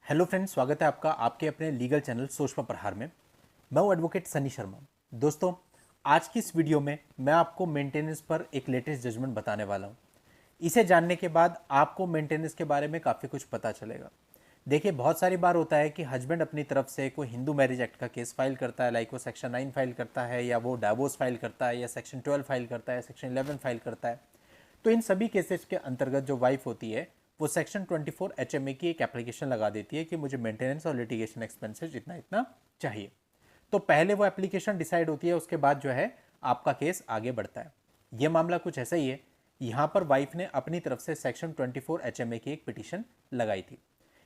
Hello friends, स्वागत है आपका आपके अपने लीगल चैनल सोच पर प्रहार में। मैं हूं एडवोकेट सनी शर्मा। दोस्तों, आज की इस वीडियो में मैं आपको मेंटेनेंस पर एक लेटेस्ट जजमेंट बताने वाला हूं। इसे जानने के बाद आपको मेंटेनेंस के बारे में काफ़ी कुछ पता चलेगा। देखिए, बहुत सारी बार होता है कि हस्बैंड अपनी तरफ से कोई हिंदू मैरिज एक्ट का केस फाइल करता है, लाइक वो सेक्शन 9 फाइल करता है, या वो डाइवोर्स फाइल करता है, या सेक्शन 12 फाइल करता है, सेक्शन 11 फाइल करता है। तो इन सभी केसेस के अंतर्गत जो वाइफ होती है वो सेक्शन 24 HMA की एक एप्लीकेशन लगा देती है कि मुझे मेंटेनेंस और लिटिगेशन एक्सपेंसेस इतना इतना चाहिए। तो पहले वो एप्लीकेशन डिसाइड होती है, उसके बाद जो है आपका केस आगे बढ़ता है। ये मामला कुछ ऐसा ही है। यहाँ पर वाइफ ने अपनी तरफ से सेक्शन 24 HMA की एक पिटीशन लगाई थी।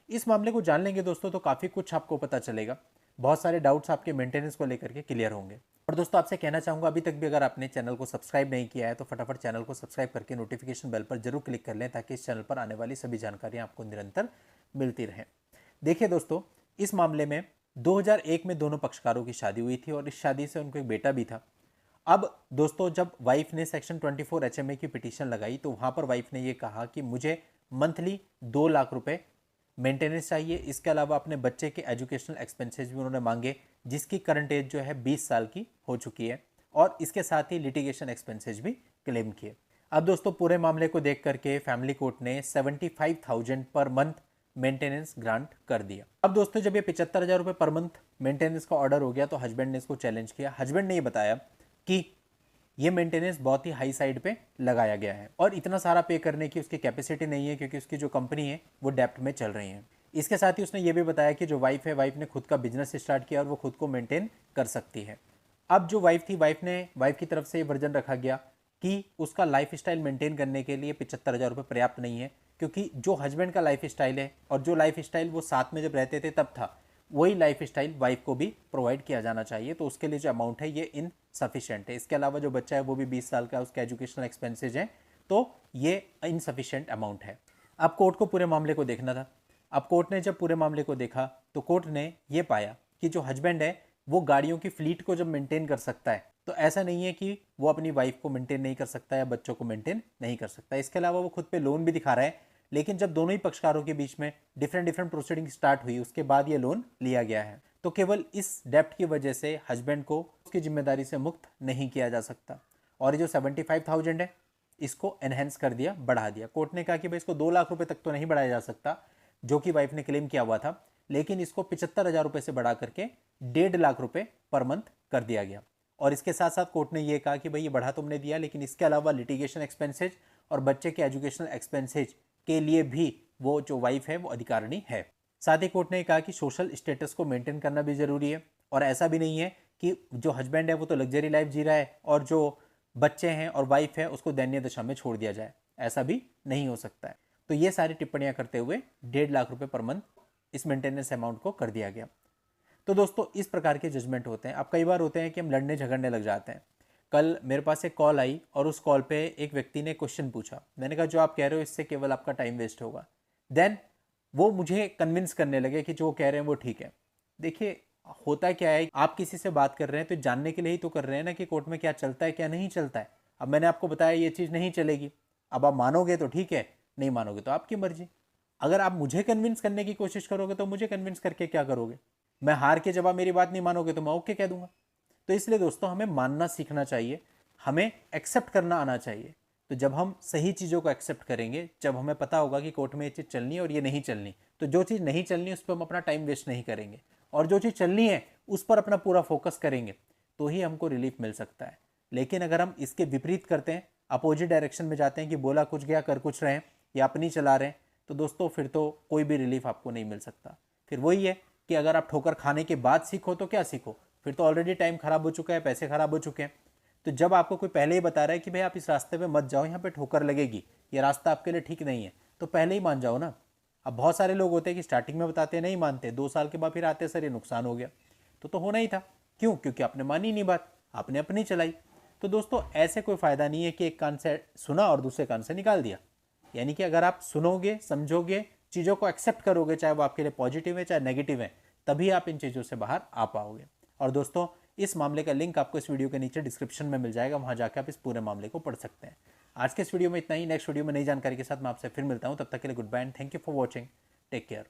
इस मामले को जान लेंगे दोस्तों तो काफ़ी कुछ आपको पता चलेगा। बहुत सारे डाउट्स आपके मेंटेनेंस को लेकर के क्लियर होंगे। और दोस्तों, आपसे कहना चाहूँगा, अभी तक भी अगर आपने चैनल को सब्सक्राइब नहीं किया है तो फटाफट चैनल को सब्सक्राइब करके नोटिफिकेशन बेल पर जरूर क्लिक कर लें, ताकि इस चैनल पर आने वाली सभी जानकारियाँ आपको निरंतर मिलती रहें। देखिए दोस्तों, इस मामले में 2001 में दोनों पक्षकारों की शादी हुई थी और इस शादी से उनको एक बेटा भी था। अब दोस्तों, जब वाइफ ने सेक्शन 24 HMA की पिटीशन लगाई तो वहाँ पर वाइफ ने ये कहा कि मुझे मंथली 2 लाख रुपए मेंटेनेंस चाहिए। इसके अलावा अपने बच्चे के एजुकेशनल एक्सपेंसेस भी उन्होंने मांगे, जिसकी करंट एज जो है 20 साल की हो चुकी है, और इसके साथ ही लिटिगेशन एक्सपेंसेस भी क्लेम किए। अब दोस्तों, पूरे मामले को देख करके फैमिली कोर्ट ने 75,000 पर मंथ मेंटेनेंस ग्रांट कर दिया। अब दोस्तों, जब ये 75,000 रुपये पर मंथ मेंटेनेंस का ऑर्डर हो गया तो हस्बैंड ने इसको चैलेंज किया। हस्बैंड ने ये बताया कि ये मेंटेनेंस बहुत ही हाई साइड पे लगाया गया है और इतना सारा पे करने की उसकी कैपेसिटी नहीं है, क्योंकि उसकी जो कंपनी है वो डेप्ट में चल रही है। इसके साथ ही उसने ये भी बताया कि जो वाइफ है, वाइफ ने खुद का बिजनेस स्टार्ट किया और वो खुद को मेंटेन कर सकती है। अब जो वाइफ थी, वाइफ की तरफ से ये वर्जन रखा गया कि उसका लाइफ स्टाइल मेंटेन करने के लिए 75,000 रुपये पर्याप्त नहीं है, क्योंकि जो हस्बैंड का लाइफ स्टाइल है और जो लाइफ स्टाइल वो साथ में जब रहते थे तब था, वही लाइफ स्टाइल वाइफ को भी प्रोवाइड किया जाना चाहिए। तो उसके लिए जो अमाउंट है ये इनसफिशिएंट है। इसके अलावा जो बच्चा है वो भी 20 साल का, उसके एजुकेशनल एक्सपेंसेज हैं, तो ये इनसफिशिएंट अमाउंट है। अब कोर्ट को पूरे मामले को देखना था। अब कोर्ट ने जब पूरे मामले को देखा तो कोर्ट ने ये पाया कि जो हस्बैंड है वो गाड़ियों की फ्लीट को जब मेंटेन कर सकता है, तो ऐसा नहीं है कि वो अपनी वाइफ को मेंटेन नहीं कर सकता या बच्चों को मेंटेन नहीं कर सकता। इसके अलावा वो खुद पे लोन भी दिखा रहा है, लेकिन जब दोनों ही पक्षकारों के बीच में डिफरेंट प्रोसीडिंग स्टार्ट हुई, उसके बाद ये लोन लिया गया है। तो केवल इस डेप्ट की वजह से हस्बैंड को उसकी जिम्मेदारी से मुक्त नहीं किया जा सकता। और ये जो 75,000 है, इसको एनहेंस कर दिया, बढ़ा दिया। कोर्ट ने कहा कि भाई इसको 2 लाख रुपए तक तो नहीं बढ़ाया जा सकता, जो कि वाइफ ने क्लेम किया हुआ था, लेकिन इसको 75,000 रुपए से बढ़ा करके 1.5 लाख रुपए पर मंथ कर दिया गया। और इसके साथ साथ कोर्ट ने यह कहा कि भाई ये बढ़ा तुमने दिया, लेकिन इसके अलावा लिटिगेशन एक्सपेंसेज और बच्चे के एजुकेशनल एक्सपेंसेज के लिए भी वो जो वाइफ है वो अधिकारिणी है। साथ ही कोर्ट ने कहा कि सोशल स्टेटस को मेंटेन करना भी जरूरी है, और ऐसा भी नहीं है कि जो हस्बैंड है वो तो लग्जरी लाइफ जी रहा है और जो बच्चे हैं और वाइफ है उसको दयनीय दशा में छोड़ दिया जाए, ऐसा भी नहीं हो सकता है। तो ये सारी टिप्पणियां करते हुए 1.5 लाख रुपए पर मंथ इस मेंटेनेंस अमाउंट को कर दिया गया। तो दोस्तों, इस प्रकार के जजमेंट होते हैं। अब कई बार होते हैं कि हम लड़ने झगड़ने लग जाते हैं। कल मेरे पास एक कॉल आई और उस कॉल पे एक व्यक्ति ने क्वेश्चन पूछा। मैंने कहा जो आप कह रहे हो इससे केवल आपका टाइम वेस्ट होगा। देन वो मुझे कन्विंस करने लगे कि जो कह रहे हैं वो ठीक है। देखिए, होता क्या है, आप किसी से बात कर रहे हैं तो जानने के लिए ही तो कर रहे हैं ना कि कोर्ट में क्या चलता है क्या नहीं चलता है। अब मैंने आपको बताया ये चीज़ नहीं चलेगी, अब आप मानोगे तो ठीक है, नहीं मानोगे तो आपकी मर्जी। अगर आप मुझे कन्विंस करने की कोशिश करोगे तो मुझे कन्विंस करके क्या करोगे? मैं हार के जब आप मेरी बात नहीं मानोगे तो मैं ओके कह दूंगा। तो इसलिए दोस्तों, हमें मानना सीखना चाहिए, हमें एक्सेप्ट करना आना चाहिए। तो जब हम सही चीज़ों को एक्सेप्ट करेंगे, जब हमें पता होगा कि कोर्ट में ये चीज़ चलनी है और ये नहीं चलनी, तो जो चीज़ नहीं चलनी उस पर हम अपना टाइम वेस्ट नहीं करेंगे, और जो चीज़ चलनी है उस पर अपना पूरा फोकस करेंगे, तो ही हमको रिलीफ मिल सकता है। लेकिन अगर हम इसके विपरीत करते हैं, अपोजिट डायरेक्शन में जाते हैं कि बोला कुछ गया कर कुछ रहे हैं या अपनी चला रहे हैं, तो दोस्तों फिर तो कोई भी रिलीफ आपको नहीं मिल सकता। फिर वही है कि अगर आप ठोकर खाने के बाद सीखो तो क्या सीखो, फिर तो ऑलरेडी टाइम खराब हो चुका है, पैसे खराब हो चुके हैं। तो जब आपको कोई पहले ही बता रहा है कि भाई आप इस रास्ते पे मत जाओ, यहाँ पे ठोकर लगेगी, ये रास्ता आपके लिए ठीक नहीं है, तो पहले ही मान जाओ ना। अब बहुत सारे लोग होते हैं कि स्टार्टिंग में बताते हैं, नहीं मानते, 2 साल के बाद फिर आते सर ये नुकसान हो गया। तो होना ही था। क्यों? क्योंकि आपने मानी नहीं बात, आपने अपनी चलाई। तो दोस्तों, ऐसे कोई फायदा नहीं है कि एक कान से सुना और दूसरे कान से निकाल दिया। यानी कि अगर आप सुनोगे, समझोगे, चीज़ों को एक्सेप्ट करोगे, चाहे वो आपके लिए पॉजिटिव है चाहे नेगेटिव है, तभी आप इन चीज़ों से बाहर आ पाओगे। और दोस्तों, इस मामले का लिंक आपको इस वीडियो के नीचे डिस्क्रिप्शन में मिल जाएगा, वहां जाकर आप इस पूरे मामले को पढ़ सकते हैं। आज के इस वीडियो में इतना ही। नेक्स्ट वीडियो में नई जानकारी के साथ मैं आपसे फिर मिलता हूं। तब तक के लिए goodbye and thank you for watching. Take care.